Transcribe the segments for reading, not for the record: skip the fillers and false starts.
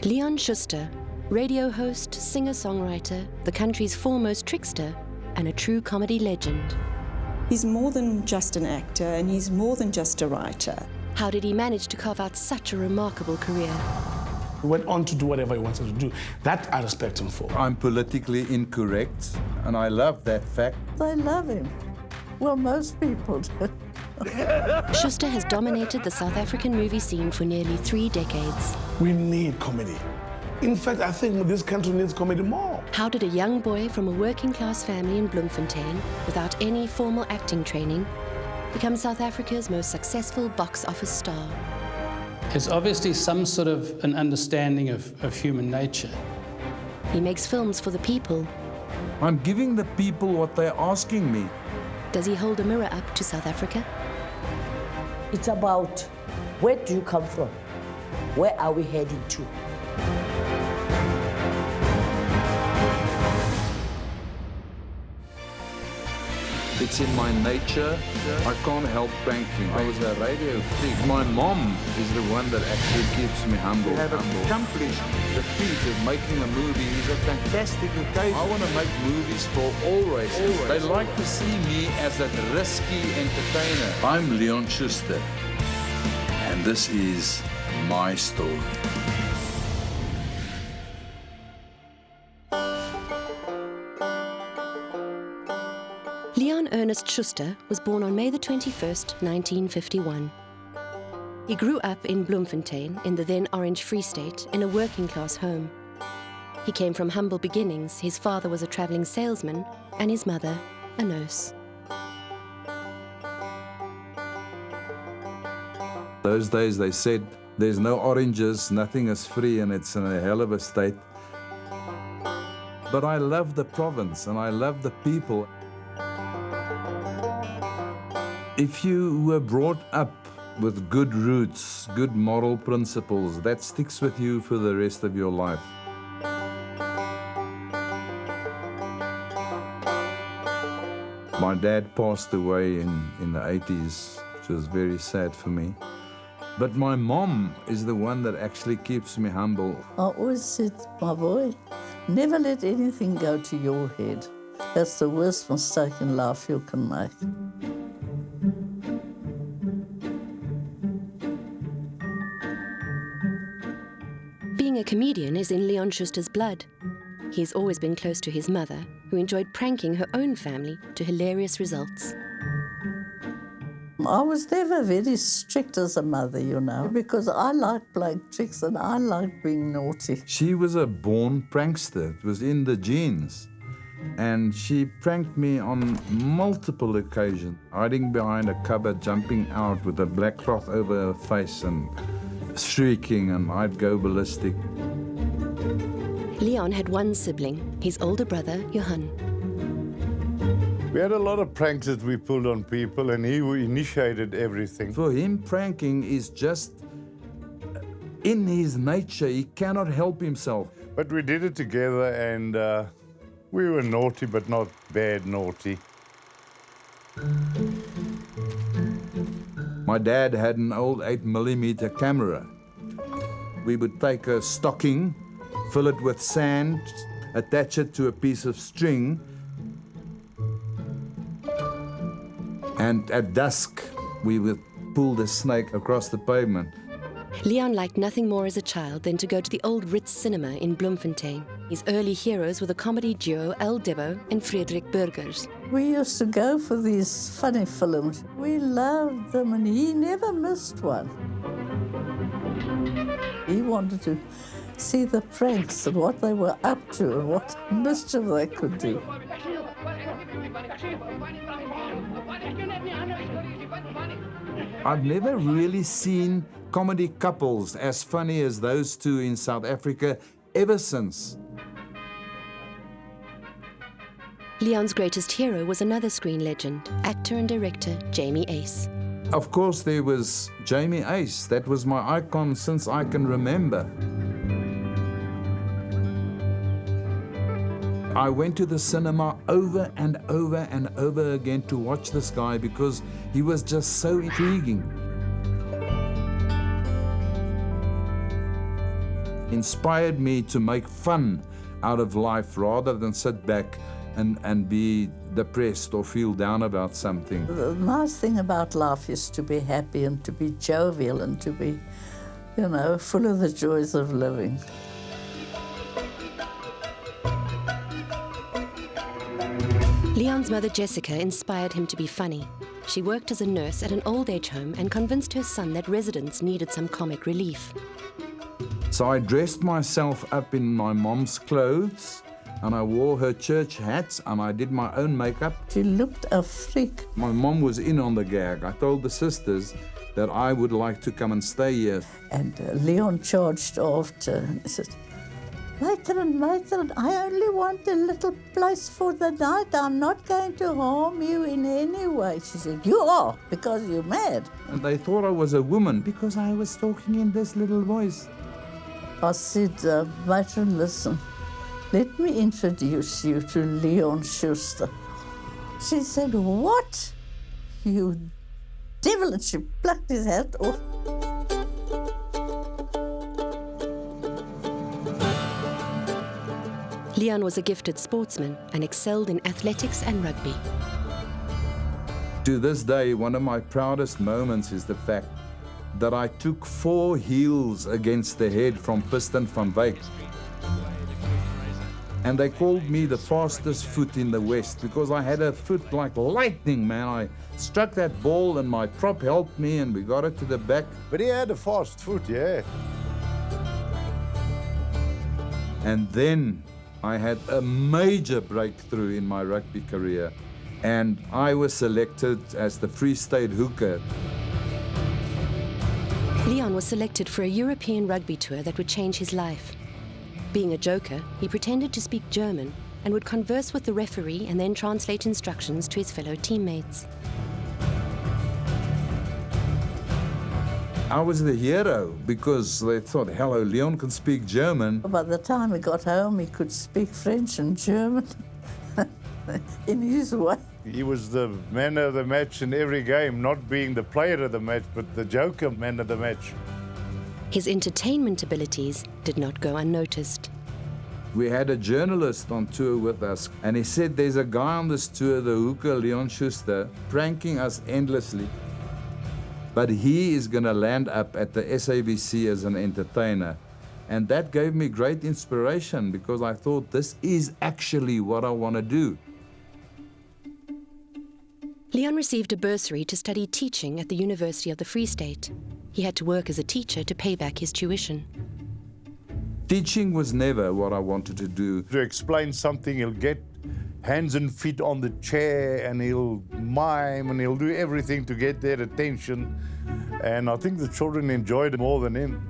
Leon Schuster, radio host, singer-songwriter, the country's foremost trickster, and a true comedy legend. He's more than just an actor, and he's more than just a writer. How did he manage to carve out such a remarkable career? He went on to do whatever he wanted to do. That I respect him for. I'm politically incorrect, and I love that fact. They love him. Well, most people do. Schuster has dominated the South African movie scene for nearly 3 decades. We need comedy. In fact, I think this country needs comedy more. How did a young boy from a working-class family in Bloemfontein, without any formal acting training, become South Africa's most successful box office star? There's obviously some sort of an understanding of human nature. He makes films for the people. I'm giving the people what they're asking me. Does he hold a mirror up to South Africa? It's about where do you come from? Where are we heading to? It's in my nature. I can't help pranking. I was a radio freak. My mom is the one that actually keeps me humble. To have accomplished the feat of making a movie is a fantastic occasion. I want to make movies for all races. They like to see me as a risky entertainer. I'm Leon Schuster, and this is my story. Leon Ernest Schuster was born on May the 21st, 1951. He grew up in Bloemfontein, in the then Orange Free State, in a working-class home. He came from humble beginnings. His father was a traveling salesman, and his mother, a nurse. Those days they said, there's no oranges, nothing is free, and it's in a hell of a state. But I love the province, and I love the people. If you were brought up with good roots, good moral principles, that sticks with you for the rest of your life. My dad passed away in the 80s, which was very sad for me. But my mom is the one that actually keeps me humble. I always said, my boy, never let anything go to your head. That's the worst mistake in life you can make. Being a comedian is in Leon Schuster's blood. He's always been close to his mother, who enjoyed pranking her own family to hilarious results. I was never very strict as a mother, you know, because I like playing tricks and I like being naughty. She was a born prankster. It was in the genes. And she pranked me on multiple occasions, hiding behind a cupboard, jumping out with a black cloth over her face and shrieking, and I'd go ballistic. Leon had one sibling, his older brother, Johan. We had a lot of pranks that we pulled on people, and he initiated everything. For him, pranking is just in his nature. He cannot help himself. But we did it together, and we were naughty, but not bad naughty. My dad had an old 8mm camera. We would take a stocking, fill it with sand, attach it to a piece of string, and at dusk, we would pull the snake across the pavement. Leon liked nothing more as a child than to go to the old Ritz cinema in Bloemfontein. His early heroes were the comedy duo El Debo and Frederik Burgers. We used to go for these funny films. We loved them, and he never missed one. He wanted to see the pranks and what they were up to and what mischief they could do. I've never really seen comedy couples as funny as those two in South Africa ever since. Leon's greatest hero was another screen legend, actor and director Jamie Ace. Of course, there was Jamie Ace. That was my icon since I can remember. I went to the cinema over and over and over again to watch this guy because he was just so intriguing. inspired me to make fun out of life rather than sit back and be depressed or feel down about something. The nice thing about life is to be happy and to be jovial and to be, you know, full of the joys of living. Leon's mother, Jessica, inspired him to be funny. She worked as a nurse at an old age home and convinced her son that residents needed some comic relief. So I dressed myself up in my mom's clothes, and I wore her church hats, and I did my own makeup. She looked a freak. My mom was in on the gag. I told the sisters that I would like to come and stay here. And Leon charged after and he said, Matron, I only want a little place for the night. I'm not going to harm you in any way. She said, you are, because you're mad. And they thought I was a woman because I was talking in this little voice. I said, Matron, listen, let me introduce you to Leon Schuster. She said, what? You devil, and she plucked his hat off. Leon was a gifted sportsman and excelled in athletics and rugby. To this day, one of my proudest moments is the fact that I took 4 heels against the head from Piston van Wyk. And they called me the fastest foot in the West because I had a foot like lightning, man. I struck that ball and my prop helped me and we got it to the back. But he had a fast foot, yeah. And then I had a major breakthrough in my rugby career. And I was selected as the Free State hooker. Leon was selected for a European rugby tour that would change his life. Being a joker, he pretended to speak German and would converse with the referee and then translate instructions to his fellow teammates. I was the hero because they thought, hello, Leon can speak German. By the time he got home, he could speak French and German in his way. He was the man of the match in every game, not being the player of the match, but the joker man of the match. His entertainment abilities did not go unnoticed. We had a journalist on tour with us, and he said there's a guy on this tour, the hooker Leon Schuster, pranking us endlessly. But he is going to land up at the SABC as an entertainer. And that gave me great inspiration because I thought this is actually what I want to do. Leon received a bursary to study teaching at the University of the Free State. He had to work as a teacher to pay back his tuition. Teaching was never what I wanted to do. To explain something, he'll get hands and feet on the chair and he'll mime and he'll do everything to get their attention. And I think the children enjoyed it more than him.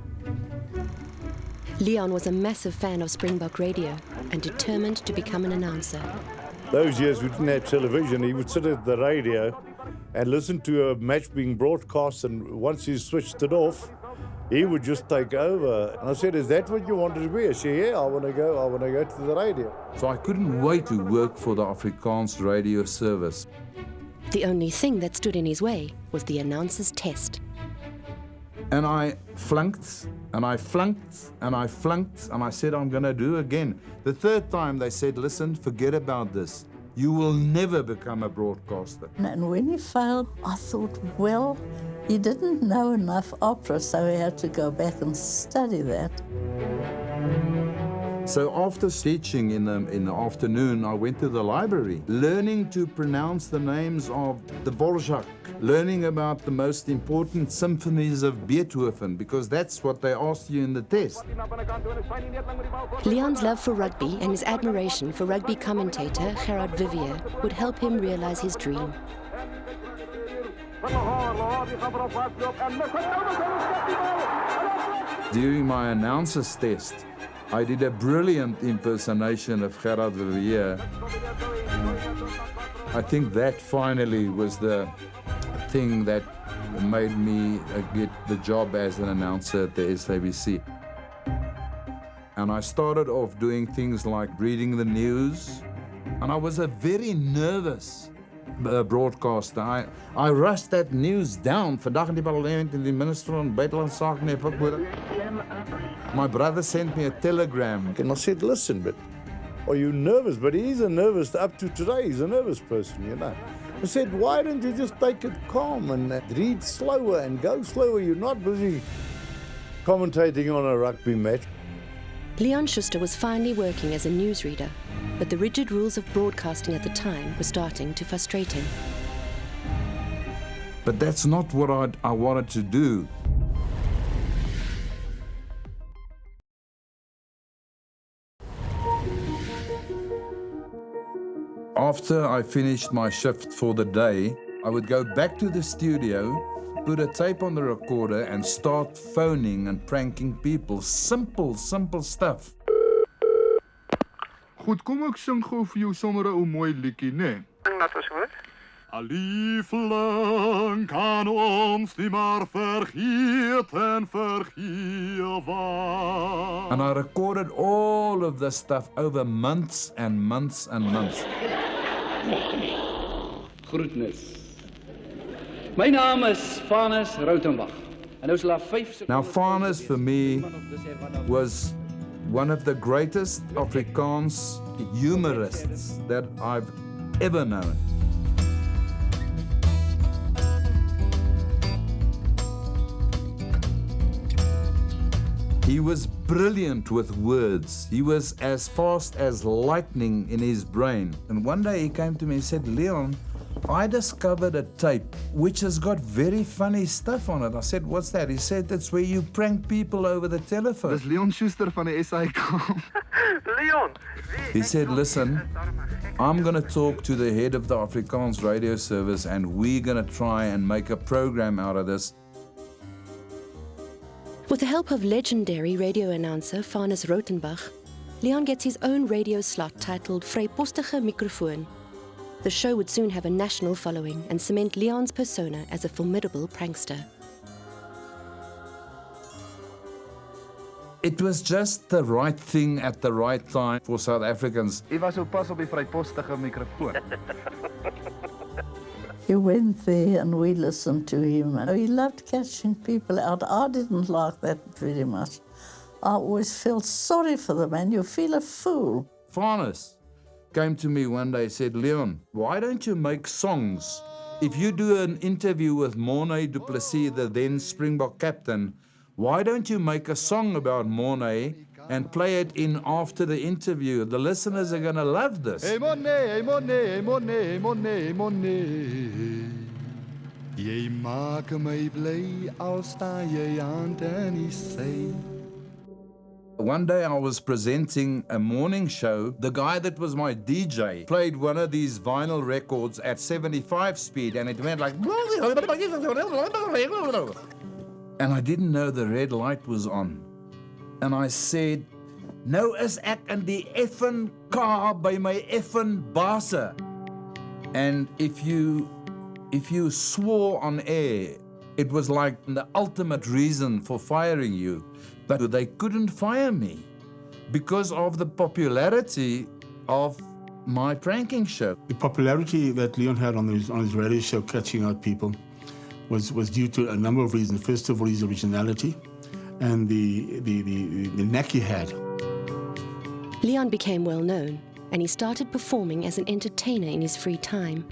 Leon was a massive fan of Springbok radio and determined to become an announcer. Those years we didn't have television. He would sit at the radio and listen to a match being broadcast, and once he switched it off, he would just take over. And I said, is that what you wanted to be? I said, yeah, I want to go to the radio. So I couldn't wait to work for the Afrikaans radio service. The only thing that stood in his way was the announcer's test. And I flunked, and I flunked, and I flunked, and I said, I'm going to do again. The third time they said, listen, forget about this. You will never become a broadcaster. And when he failed, I thought, well, he didn't know enough opera, so he had to go back and study that. So after teaching in the afternoon, I went to the library, learning to pronounce the names of the Dvorak, learning about the most important symphonies of Beethoven, because that's what they asked you in the test. Leon's love for rugby and his admiration for rugby commentator Gerard Vivier would help him realize his dream. During my announcer's test, I did a brilliant impersonation of Gerard Vivier. I think that finally was the thing that made me get the job as an announcer at the SABC. And I started off doing things like reading the news, and I was a very nervous broadcaster. I rushed that news down. Vandag in die parlement in die minister van buitelandse sake heb ek hoor. My brother sent me a telegram. And I said, listen, but are you nervous? But he's a nervous, up to today, he's a nervous person, you know. I said, why don't you just take it calm and read slower and go slower? You're not busy commentating on a rugby match. Leon Schuster was finally working as a newsreader, but the rigid rules of broadcasting at the time were starting to frustrate him. But that's not what I wanted to do. After I finished my shift for the day, I would go back to the studio, put a tape on the recorder and start phoning and pranking people. Simple stuff. Goed, kom ek sing gou vir jou sommer 'n ou mooi liedjie, né? Sing dat ons hoor. Liefling kan ons nie maar vergeet en vergewe. And I recorded all of this stuff over months and months and months. Groetnis. My naam is Vanus Rautenbach. Now, Vanus for me was one of the greatest Afrikaans humorists that I've ever known. He was brilliant with words. He was as fast as lightning in his brain. And one day he came to me and said, Leon, I discovered a tape which has got very funny stuff on it. I said, what's that? He said, that's where you prank people over the telephone. Dis Leon Schuster van die SAK. Leon! He said, listen, I'm going to talk to the head of the Afrikaans radio service and we're going to try and make a program out of this. With the help of legendary radio announcer Vanus Rautenbach, Leon gets his own radio slot titled Vrypostige Microfoon. The show would soon have a national following and cement Leon's persona as a formidable prankster. It was just the right thing at the right time for South Africans. Hy was op pas op die vrypostige mikrofoon. He went there and we listened to him. And he loved catching people out. I didn't like that very much. I always felt sorry for the man. You feel a fool. Vanus came to me one day and said, Leon, why don't you make songs? If you do an interview with Mnet du Plessis, the then Springbok captain, why don't you make a song about Mnet and play it in after the interview? The listeners are going to love this. Hey Mnet, hey Mnet, hey Mnet, hey Mnet, hey Mnet. Jy maak my bly al sta jy aan die see. One day I was presenting a morning show. The guy that was my DJ played one of these vinyl records at 75 speed and it went like... And I didn't know the red light was on. And I said, nou is ek in die effen car by my effen baase. And if you swore on air, it was like the ultimate reason for firing you. But they couldn't fire me because of the popularity of my pranking show. The popularity that Leon had on his radio show, catching out people, was due to a number of reasons. First of all, his originality and the knack he had. Leon became well known, and he started performing as an entertainer in his free time.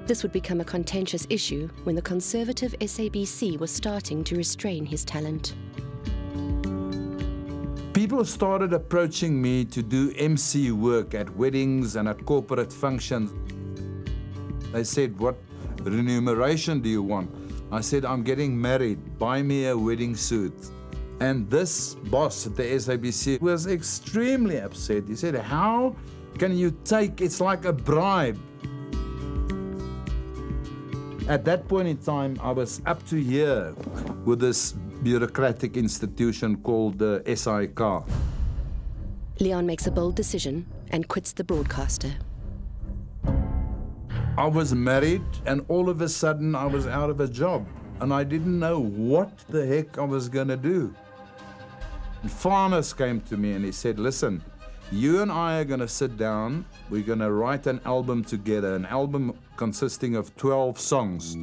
This would become a contentious issue when the conservative SABC was starting to restrain his talent. People started approaching me to do MC work at weddings and at corporate functions. They said, what remuneration do you want? I said, I'm getting married, buy me a wedding suit. And this boss at the SABC was extremely upset. He said, how can you take, it's like a bribe. At that point in time, I was up to here with this bureaucratic institution called the SAK. Leon makes a bold decision and quits the broadcaster. I was married and all of a sudden I was out of a job and I didn't know what the heck I was going to do. And Vanus came to me and he said, listen, you and I are going to sit down, we're going to write an album together, an album consisting of 12 songs.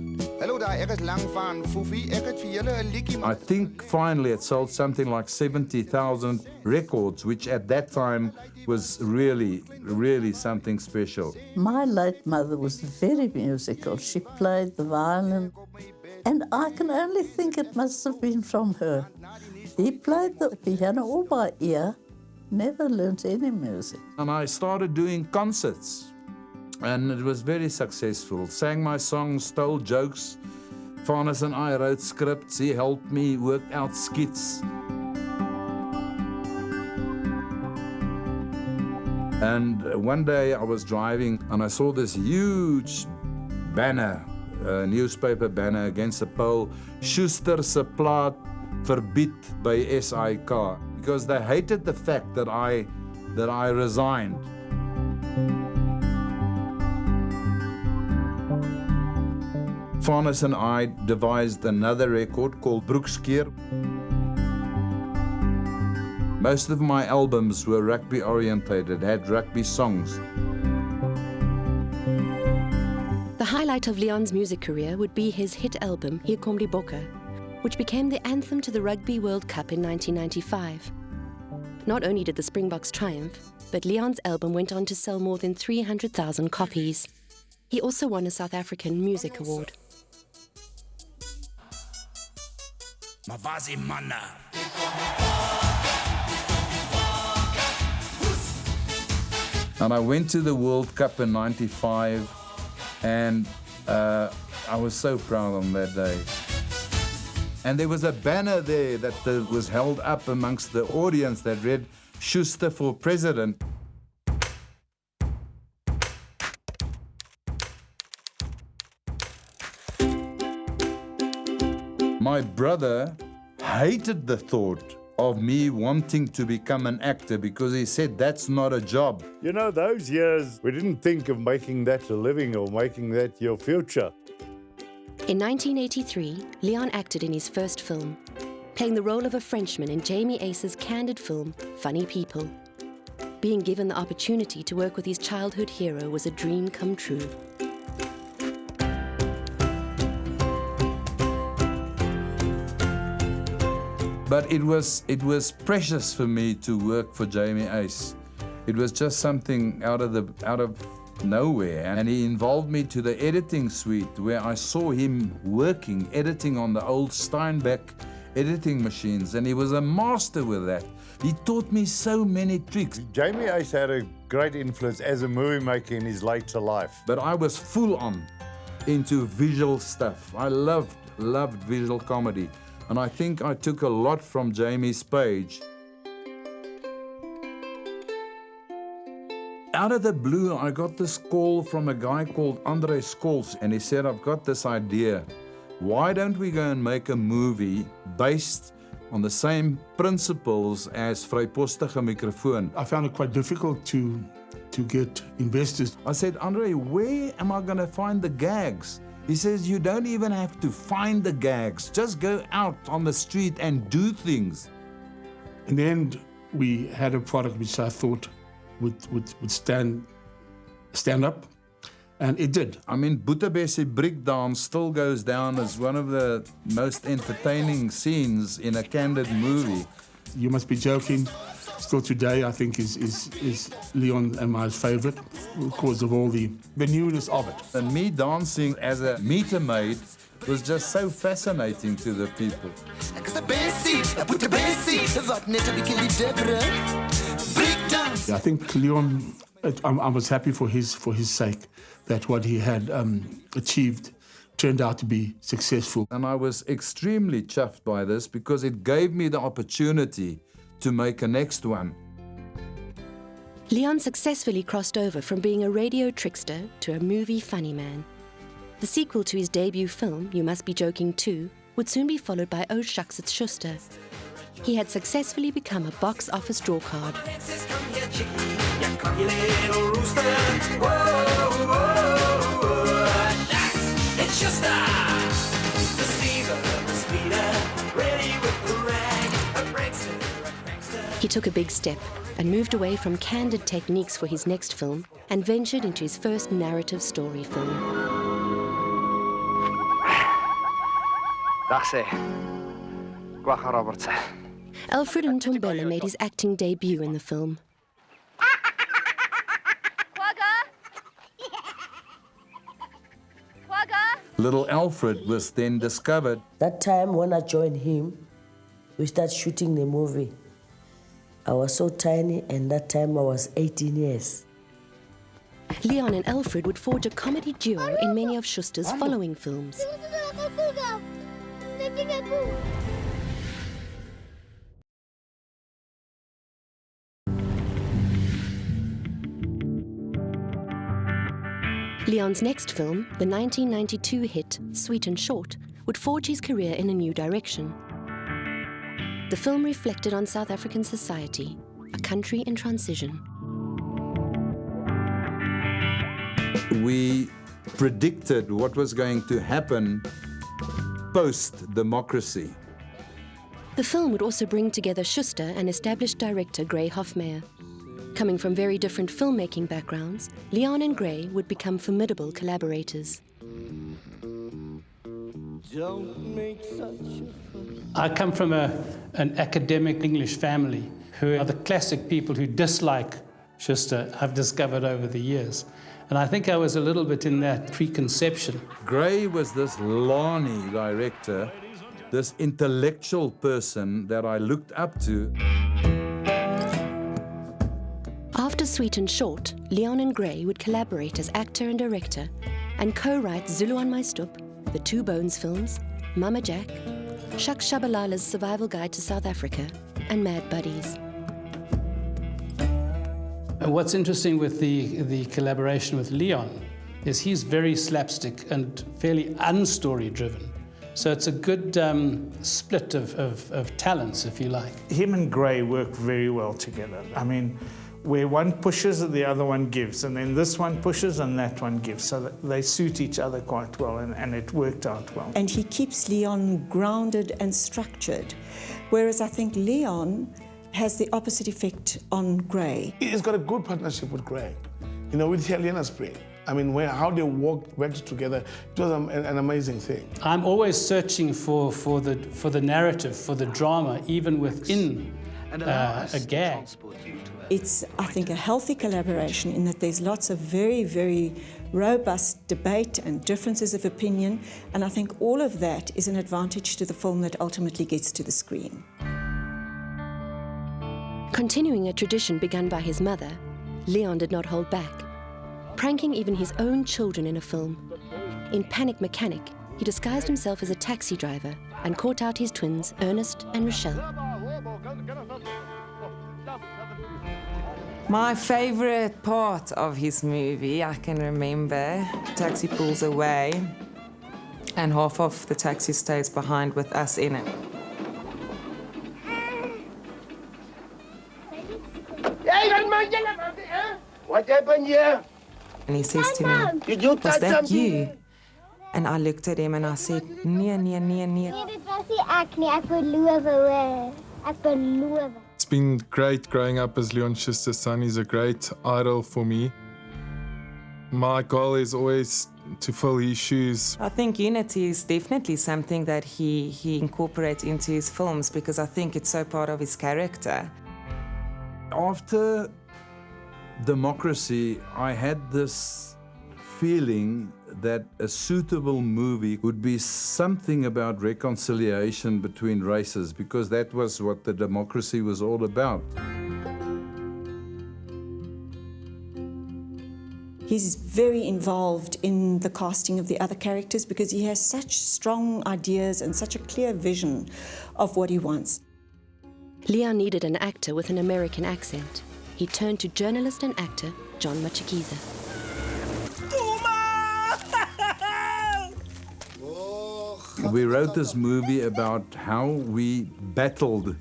I think finally it sold something like 70,000 records, which at that time was really, really something special. My late mother was very musical. She played the violin, and I can only think it must have been from her. He played the piano all by ear, never learnt any music. And I started doing concerts, and it was very successful. Sang my songs, told jokes. Farnes and I wrote scripts. He helped me work out skits. And one day I was driving and I saw this huge banner, a newspaper banner against the pole, Schuster se plaat verbied by SIK, because they hated the fact that I resigned. Farnes and I devised another record called Broekskeer. Most of my albums were rugby orientated, had rugby songs. The highlight of Leon's music career would be his hit album, Hier Kom die Bokke, which became the anthem to the Rugby World Cup in 1995. Not only did the Springboks triumph, but Leon's album went on to sell more than 300,000 copies. He also won a South African Music Award. And I went to the World Cup in '95, and I was so proud on that day. And there was a banner there that was held up amongst the audience that read, Schuster for President. My brother hated the thought of me wanting to become an actor because he said that's not a job. You know, those years, we didn't think of making that a living or making that your future. In 1983, Leon acted in his first film, playing the role of a Frenchman in Jamie Ace's candid film, Funny People. Being given the opportunity to work with his childhood hero was a dream come true. But it was precious for me to work for Jamie Ace. It was just something out of nowhere, and he involved me to the editing suite where I saw him working, editing on the old Steinbeck editing machines, and he was a master with that. He taught me so many tricks. Jamie Ace had a great influence as a movie maker in his later life. But I was full on into visual stuff. I loved visual comedy. And I think I took a lot from Jamie's page. Out of the blue, I got this call from a guy called Andre Scholes, and he said, I've got this idea. Why don't we go and make a movie based on the same principles as Vrypostige Microfoon? I found it quite difficult to get investors. I said, Andre, where am I going to find the gags? He says, you don't even have to find the gags. Just go out on the street and do things. In the end, we had a product which I thought would stand up, and it did. I mean, Boetabesse breakdown still goes down as one of the most entertaining scenes in a candid movie. You must be joking. Still today, I think is Leon and my favorite because of all the newness of it. And me dancing as a meter maid was just so fascinating to the people. I think Leon, I was happy for his sake that what he had achieved turned out to be successful. And I was extremely chuffed by this because it gave me the opportunity to make a next one. Leon successfully crossed over from being a radio trickster to a movie funny man. The sequel to his debut film, You Must Be Joking Too, would soon be followed by Oh Shucks It's Schuster. He had successfully become a box office draw card. He took a big step and moved away from candid techniques for his next film and ventured into his first narrative story film. Dag sê. Kwagga Robert sê. Alfred Ntombela made his acting debut in the film. Little Alfred was then discovered. That time when I joined him, we started shooting the movie. I was so tiny, and that time I was 18 years. Leon and Alfred would forge a comedy duo in many of Schuster's following films. Leon's next film, the 1992 hit Sweet and Short, would forge his career in a new direction. The film reflected on South African society, a country in transition. We predicted what was going to happen post-democracy. The film would also bring together Schuster and established director Gray Hofmeyer. Coming from very different filmmaking backgrounds, Leon and Gray would become formidable collaborators. I come from an academic English family who are the classic people who dislike Schuster, I've discovered over the years. And I think I was a little bit in that preconception. Gray was this Lani director, this intellectual person that I looked up to. After Sweet and Short, Leon and Gray would collaborate as actor and director and co-write Zulu on My Stoep, the Two Bones films, Mama Jack, Shak Shabalala's Survival Guide to South Africa, and Mad Buddies. And what's interesting with the collaboration with Leon is he's very slapstick and fairly unstory driven. So it's a good split of talents, if you like. Him and Gray work very well together. I mean, where one pushes, the other one gives, and then this one pushes and that one gives. So that they suit each other quite well, and it worked out well. And he keeps Leon grounded and structured, whereas I think Leon has the opposite effect on Gray. He's got a good partnership with Gray, you know, with Helena Spring. I mean, how they worked together, it was an amazing thing. I'm always searching for the narrative, for the drama, even within a gag. It's, I think, a healthy collaboration in that there's lots of very, very robust debate and differences of opinion, and I think all of that is an advantage to the film that ultimately gets to the screen. Continuing a tradition begun by his mother, Leon did not hold back, pranking even his own children in a film. In Panic Mechanic, he disguised himself as a taxi driver and caught out his twins, Ernest and Rochelle. My favorite part of his movie, I can remember, taxi pulls away and half of the taxi stays behind with us in it. What happened here? And he says to me, was that you? And I looked at him and I said, nee, nee, nee, nee. It's been great growing up as Leon Schuster's son. He's a great idol for me. My goal is always to fill his shoes. I think unity is definitely something that he incorporates into his films because I think it's so part of his character. After democracy, I had this feeling that a suitable movie would be something about reconciliation between races, because that was what the democracy was all about. He's very involved in the casting of the other characters because he has such strong ideas and such a clear vision of what he wants. Leon needed an actor with an American accent. He turned to journalist and actor John Matshikiza. We wrote this movie about how we battled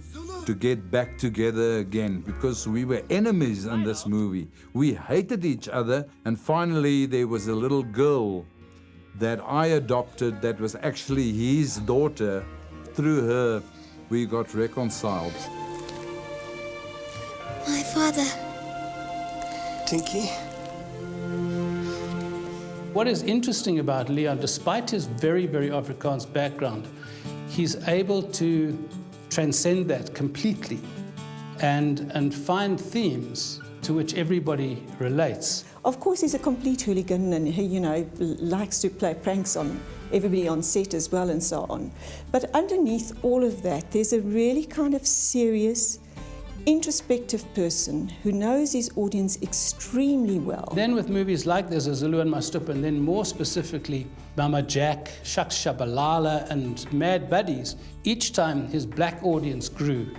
to get back together again, because we were enemies in this movie. We hated each other, and finally there was a little girl that I adopted that was actually his daughter. Through her, we got reconciled. My Father. Tinky. What is interesting about Leon, despite his very, very Afrikaans background, he's able to transcend that completely and find themes to which everybody relates. Of course, he's a complete hooligan and he, you know, likes to play pranks on everybody on set as well and so on. But underneath all of that, there's a really kind of serious, introspective person who knows his audience extremely well. Then with movies like this, Zulu and Mastupa, and then more specifically, Mama Jack, Shaks Shabalala, and Mad Buddies, each time his black audience grew.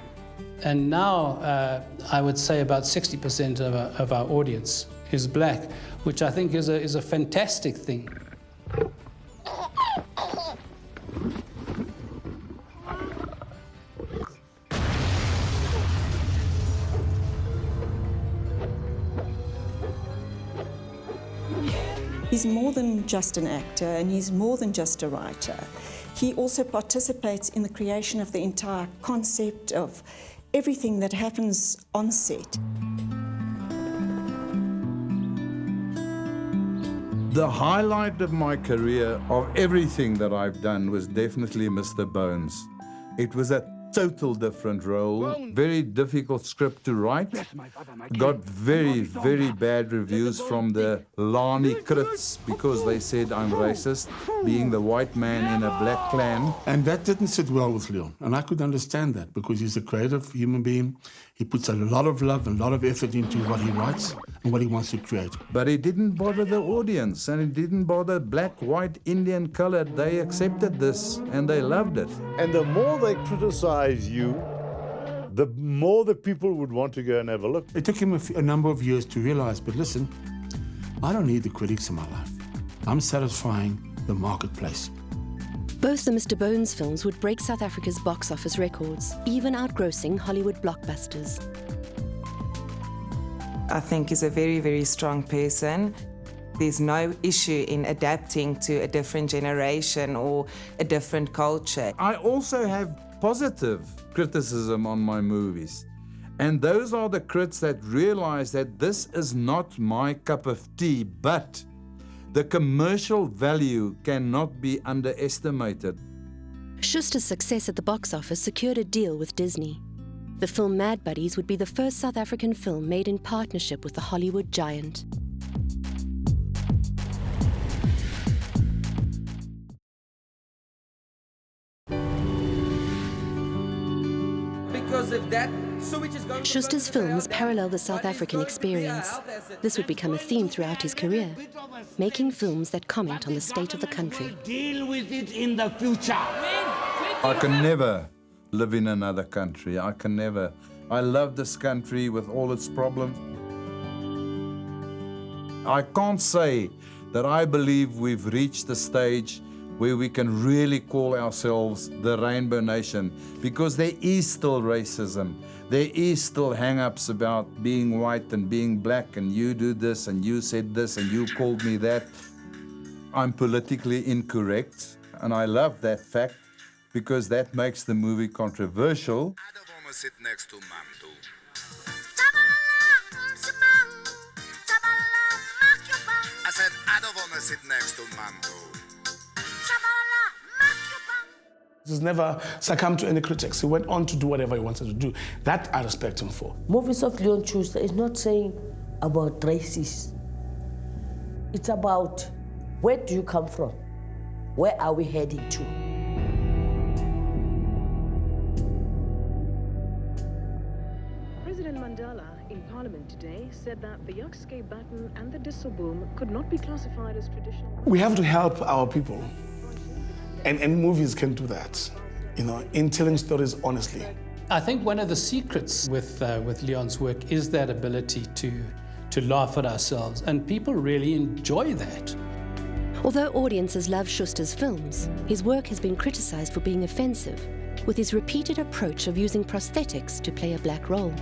And now, I would say about 60% of our audience is black, which I think is a fantastic thing. He's more than just an actor and he's more than just a writer. He also participates in the creation of the entire concept of everything that happens on set. The highlight of my career, of everything that I've done, was definitely Mr. Bones. It was a total different role, very difficult script to write. Got very, very bad reviews from the Lani critics because they said I'm racist, being the white man in a black clan. And that didn't sit well with Leon. And I could understand that because he's a creative human being. He puts a lot of love and a lot of effort into what he writes and what he wants to create. But it didn't bother the audience, and it didn't bother black, white, Indian, colored. They accepted this and they loved it. And the more they criticize you, the more the people would want to go and have a look. It took him a number of years to realize, but listen, I don't need the critics in my life. I'm satisfying the marketplace. Both the Mr. Bones films would break South Africa's box office records, even outgrossing Hollywood blockbusters. I think he's a very, very strong person. There's no issue in adapting to a different generation or a different culture. I also have positive criticism on my movies. And those are the critics that realize that this is not my cup of tea, but the commercial value cannot be underestimated. Schuster's success at the box office secured a deal with Disney. The film Mad Buddies would be the first South African film made in partnership with the Hollywood giant. Because if that sewage is going Schuster's films parallel the South African experience. This would become a theme throughout his career, making films that comment on the state of the country. Deal with it in the future. I can never live in another country. I can never. I love this country with all its problems. I can't say that I believe we've reached the stage where we can really call ourselves the Rainbow Nation, because there is still racism. There is still hang-ups about being white and being black, and you do this, and you said this, and you called me that. I'm politically incorrect, and I love that fact, because that makes the movie controversial. I don't want to sit next to Mantu. I said, I don't want to sit next to Mantu. He's never succumbed to any critics. He went on to do whatever he wanted to do. That I respect him for. Movies of Leon Schuster is not saying about races. It's about where do you come from? Where are we heading to? President Mandela in Parliament today said that the Yokske button and the Disso boom could not be classified as traditional. We have to help our people. And movies can do that, you know, in telling stories honestly. I think one of the secrets with Leon's work is that ability to laugh at ourselves, and people really enjoy that. Although audiences love Schuster's films, his work has been criticized for being offensive, with his repeated approach of using prosthetics to play a black role.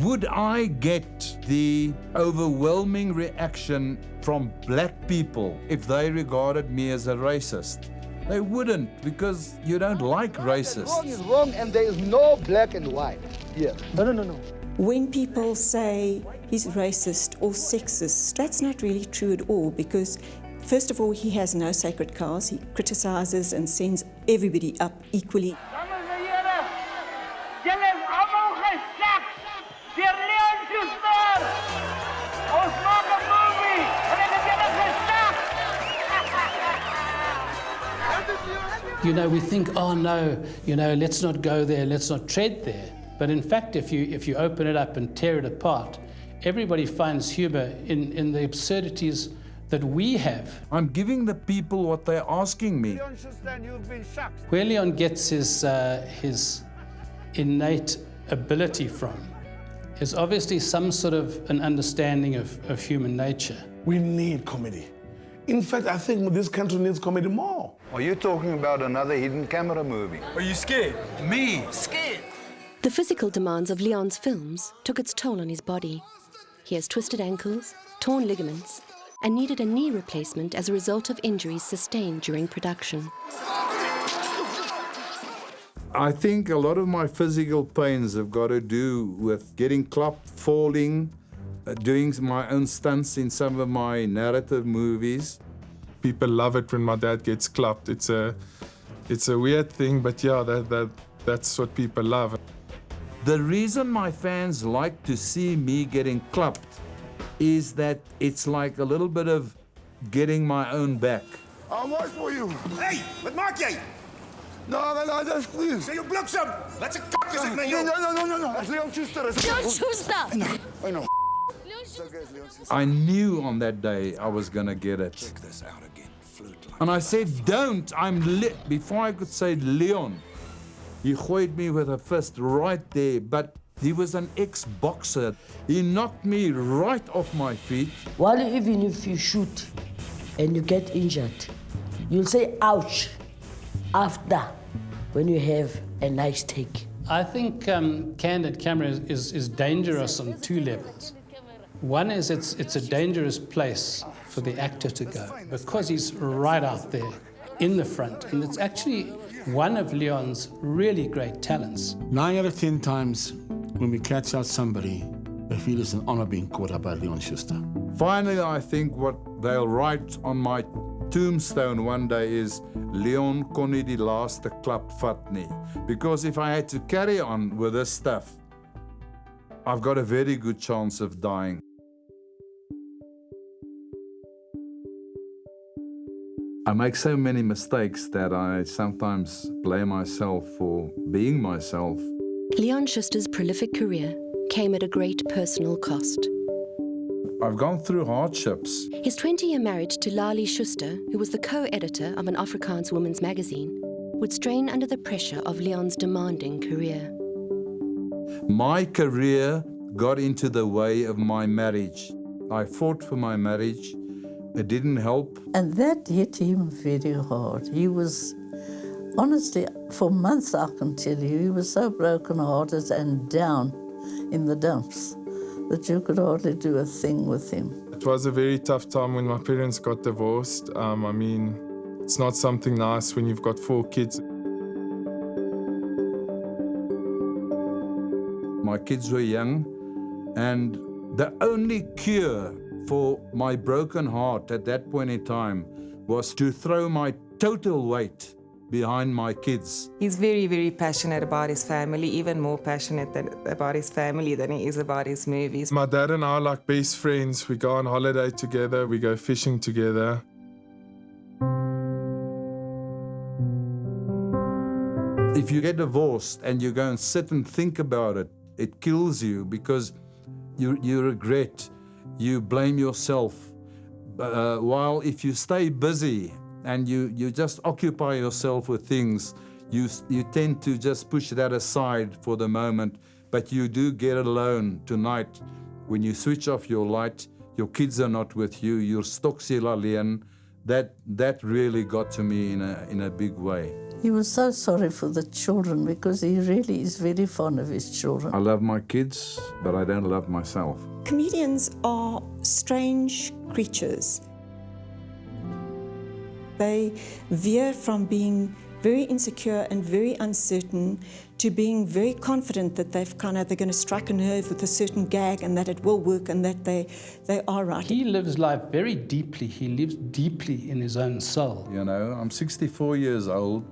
Would I get the overwhelming reaction from black people if they regarded me as a racist? They wouldn't, because you don't like racists. Wrong is wrong, and there is no black and white here. No. When people say he's racist or sexist, that's not really true at all, because first of all, he has no sacred cows. He criticizes and sends everybody up equally. You know, we think, oh no, you know, let's not go there, let's not tread there. But in fact, if you open it up and tear it apart, everybody finds humor in the absurdities that we have. I'm giving the people what they're asking me. Where Leon gets his innate ability from is obviously some sort of an understanding of human nature. We need comedy. In fact, I think this country needs comedy more. Are you talking about another hidden camera movie? Are you scared? Me? Scared? The physical demands of Leon's films took its toll on his body. He has twisted ankles, torn ligaments, and needed a knee replacement as a result of injuries sustained during production. I think a lot of my physical pains have got to do with getting clubbed, falling, doing my own stunts in some of my narrative movies. People love it when my dad gets clapped. It's a weird thing, but yeah, that's what people love. The reason my fans like to see me getting clapped is that it's like a little bit of getting my own back. I'll watch for you. Hey, wat maak jy? No, dat is goed. Sê jou bliksem. Wat 'n kak is dit met jou? No. It's Leon Schuster. Leon Schuster! I know. I knew on that day I was going to get it. Check this out again. And I said, don't, I'm lit. Before I could say Leon, he gooied me with a fist right there, but he was an ex-boxer. He knocked me right off my feet. Well, even if you shoot and you get injured, you'll say ouch after when you have a nice take. I think candid camera is dangerous on two levels. One is it's a dangerous place for the actor to go because he's right out there in the front, and it's actually one of Leon's really great talents. 9 out of 10 times when we catch out somebody, they feel it's an honor being caught up by Leon Schuster. Finally, I think what they'll write on my tombstone one day is Leon kon nie die laaste klap vat nie. Because if I had to carry on with this stuff, I've got a very good chance of dying. I make so many mistakes that I sometimes blame myself for being myself. Leon Schuster's prolific career came at a great personal cost. I've gone through hardships. His 20-year marriage to Lali Schuster, who was the co-editor of an Afrikaans women's magazine, would strain under the pressure of Leon's demanding career. My career got into the way of my marriage. I fought for my marriage. It didn't help. And that hit him very hard. He was, honestly, for months I can tell you, he was so broken-hearted and down in the dumps that you could hardly do a thing with him. It was a very tough time when my parents got divorced. I mean, it's not something nice when you've got 4 kids. My kids were young, and the only cure for my broken heart at that point in time was to throw my total weight behind my kids. He's very, very passionate about his family, even more passionate about his family than he is about his movies. My dad and I are like best friends. We go on holiday together, we go fishing together. If you get divorced and you go and sit and think about it, it kills you because you regret, you blame yourself. While if you stay busy and you just occupy yourself with things, you tend to just push that aside for the moment, but you do get alone tonight. When you switch off your light, your kids are not with you, you're stoksel alleen. That really got to me in a big way. He was so sorry for the children because he really is very fond of his children. I love my kids, but I don't love myself. Comedians are strange creatures. They veer from being very insecure and very uncertain to being very confident that they're going to strike a nerve with a certain gag and that it will work and that they are right. He lives life very deeply. He lives deeply in his own soul. You know, I'm 64 years old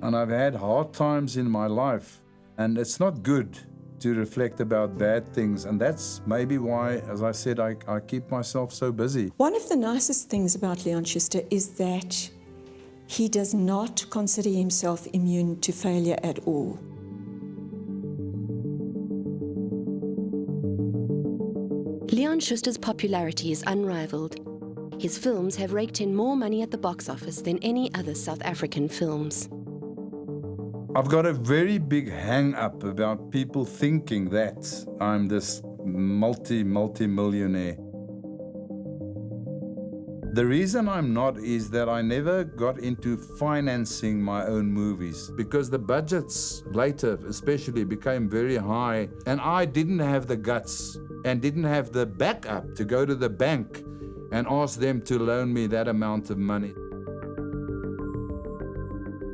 and I've had hard times in my life, and it's not good to reflect about bad things, and that's maybe why, as I said, I keep myself so busy. One of the nicest things about Leon Schuster is that he does not consider himself immune to failure at all. Leon Schuster's popularity is unrivaled. His films have raked in more money at the box office than any other South African films. I've got a very big hang-up about people thinking that I'm this multi-millionaire. The reason I'm not is that I never got into financing my own movies, because the budgets later especially became very high, and I didn't have the guts and didn't have the backup to go to the bank and ask them to loan me that amount of money.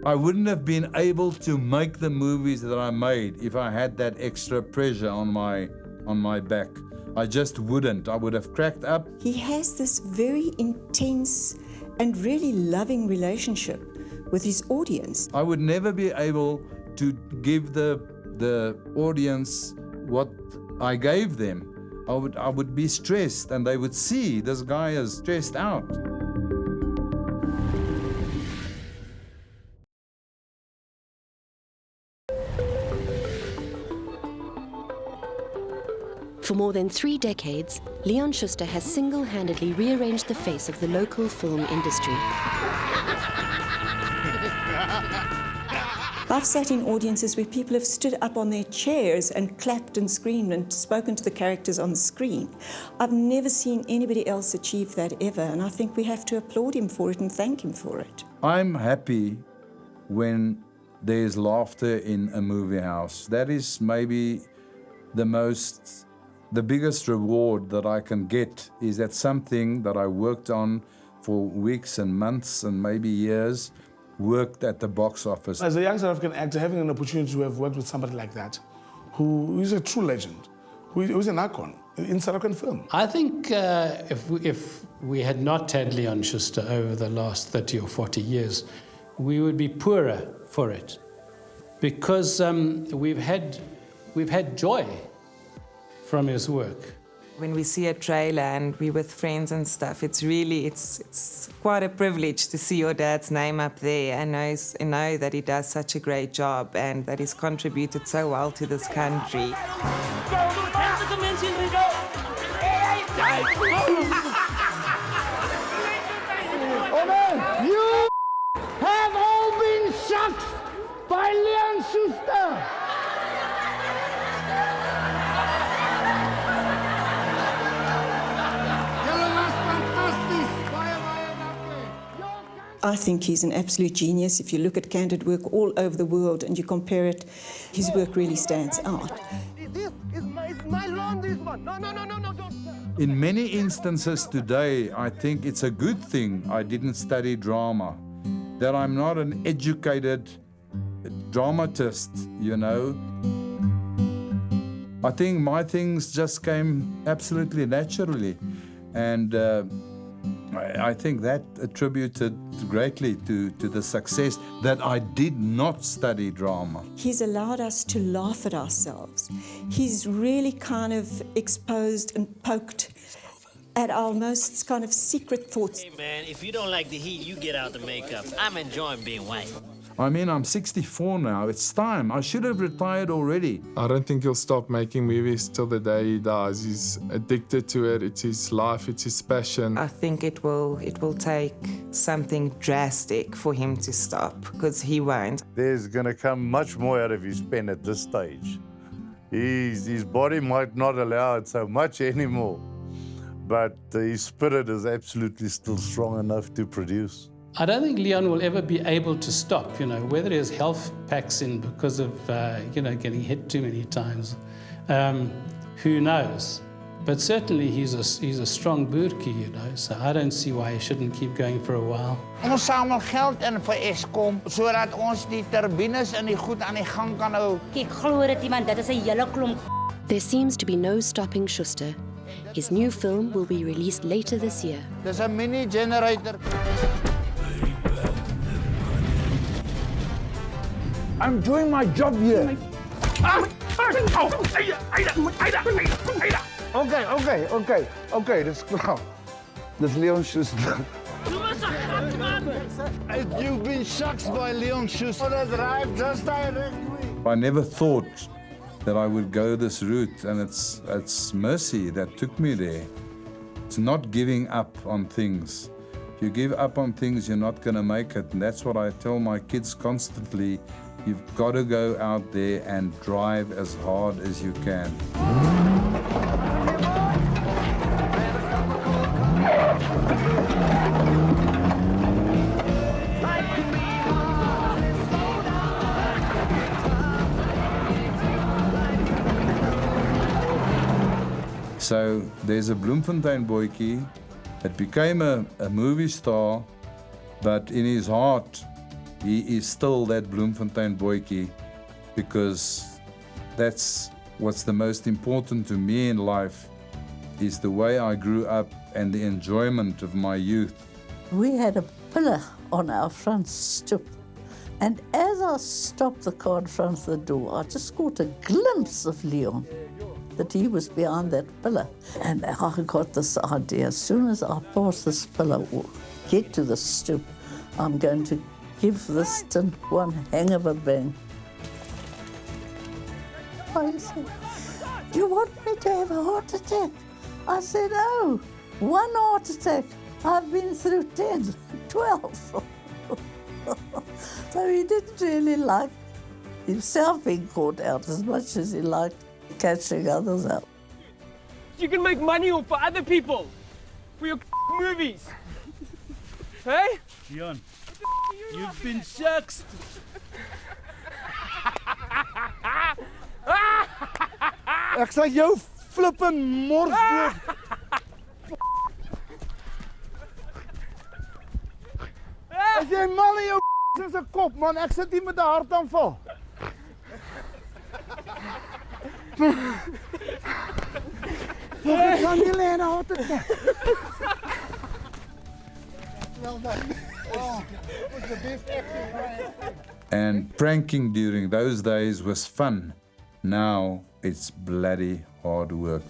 I wouldn't have been able to make the movies that I made if I had that extra pressure on my back. I just wouldn't. I would have cracked up. He has this very intense and really loving relationship with his audience. I would never be able to give the audience what I gave them. I would be stressed, and they would see this guy is stressed out. For more than 3 decades, Leon Schuster has single-handedly rearranged the face of the local film industry. I've sat in audiences where people have stood up on their chairs and clapped and screamed and spoken to the characters on the screen. I've never seen anybody else achieve that ever, and I think we have to applaud him for it and thank him for it. I'm happy when there's laughter in a movie house. That is maybe the biggest reward that I can get, is that something that I worked on for weeks and months and maybe years worked at the box office. As a young South African actor, having an opportunity to have worked with somebody like that, who is a true legend, who is an icon in South African film. I think if we had not had Leon Schuster over the last 30 or 40 years, we would be poorer for it, because we've had joy from his work. When we see a trailer and we're with friends and stuff, it's quite a privilege to see your dad's name up there and know that he does such a great job and that he's contributed so well to this country. Oh man, you have all been shot by Leon Schuster. I think he's an absolute genius. If you look at candid work all over the world and you compare it, his work really stands out. This is my lawn, this one. No, don't. In many instances today, I think it's a good thing I didn't study drama, that I'm not an educated dramatist, you know. I think my things just came absolutely naturally, and I think that attributed greatly to the success that I did not study drama. He's allowed us to laugh at ourselves. He's really kind of exposed and poked at our most kind of secret thoughts. Hey man, if you don't like the heat, you get out the makeup. I'm enjoying being white. I mean, I'm 64 now. It's time. I should have retired already. I don't think he'll stop making movies till the day he dies. He's addicted to it. It's his life. It's his passion. I think it will take something drastic for him to stop, because he won't. There's going to come much more out of his pen at this stage. His body might not allow it so much anymore, but his spirit is absolutely still strong enough to produce. I don't think Leon will ever be able to stop, whether his health packs in because of, getting hit too many times. Who knows? But certainly he's a strong boertjie, you know, so I don't see why he shouldn't keep going for a while. Ons samel geld in vir Eskom sodat ons die turbines en die goed aan die gang kan hou. Ek glo dit iemand, dit is 'n hele klomp. There seems to be no stopping Schuster. His new film will be released later this year. Dis 'n mini generator. I'm doing my job here. Okay, dis klaar. Dis Leon Schuster. You've been shocked by Leon Schuster. That's right, just directly. I never thought that I would go this route, and it's mercy that took me there. It's not giving up on things. If you give up on things, you're not going to make it, and that's what I tell my kids constantly. You've got to go out there and drive as hard as you can. So there's a Bloemfontein boykie that became a movie star, but in his heart, he is still that Bloemfontein boykie, because that's what's the most important to me in life, is the way I grew up and the enjoyment of my youth. We had a pillar on our front stoep, and as I stopped the car in front of the door, I just caught a glimpse of Leon, that he was behind that pillar. And I got this idea, as soon as I pass this pillar or get to the stoep, I'm going to give this tin one hang of a bang. I said, "Do you want me to have a heart attack?" I said, "Oh, one heart attack. I've been through 10, 12. So he didn't really like himself being caught out as much as he liked catching others out. You can make money off for other people, for your movies. Hey? Leon, you've been shucked. Ek sal jou flippin' mors dood. As jy mal in jou is 'n kop, man, ek sit hier met 'n hartaanval. Ek kan nie lê na hart attack. Well done. Oh, it was the best acting, right? And pranking during those days was fun. Now it's bloody hard work.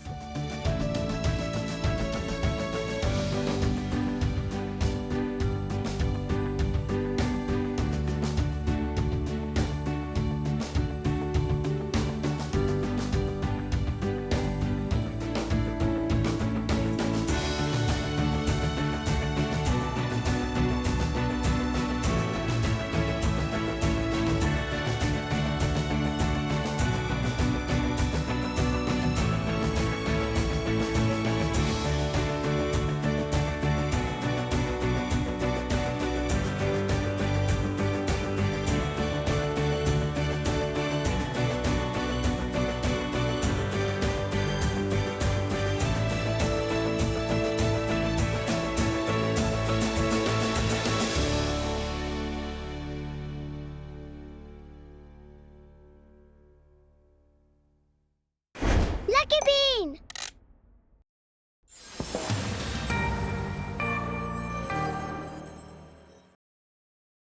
Lucky Bee!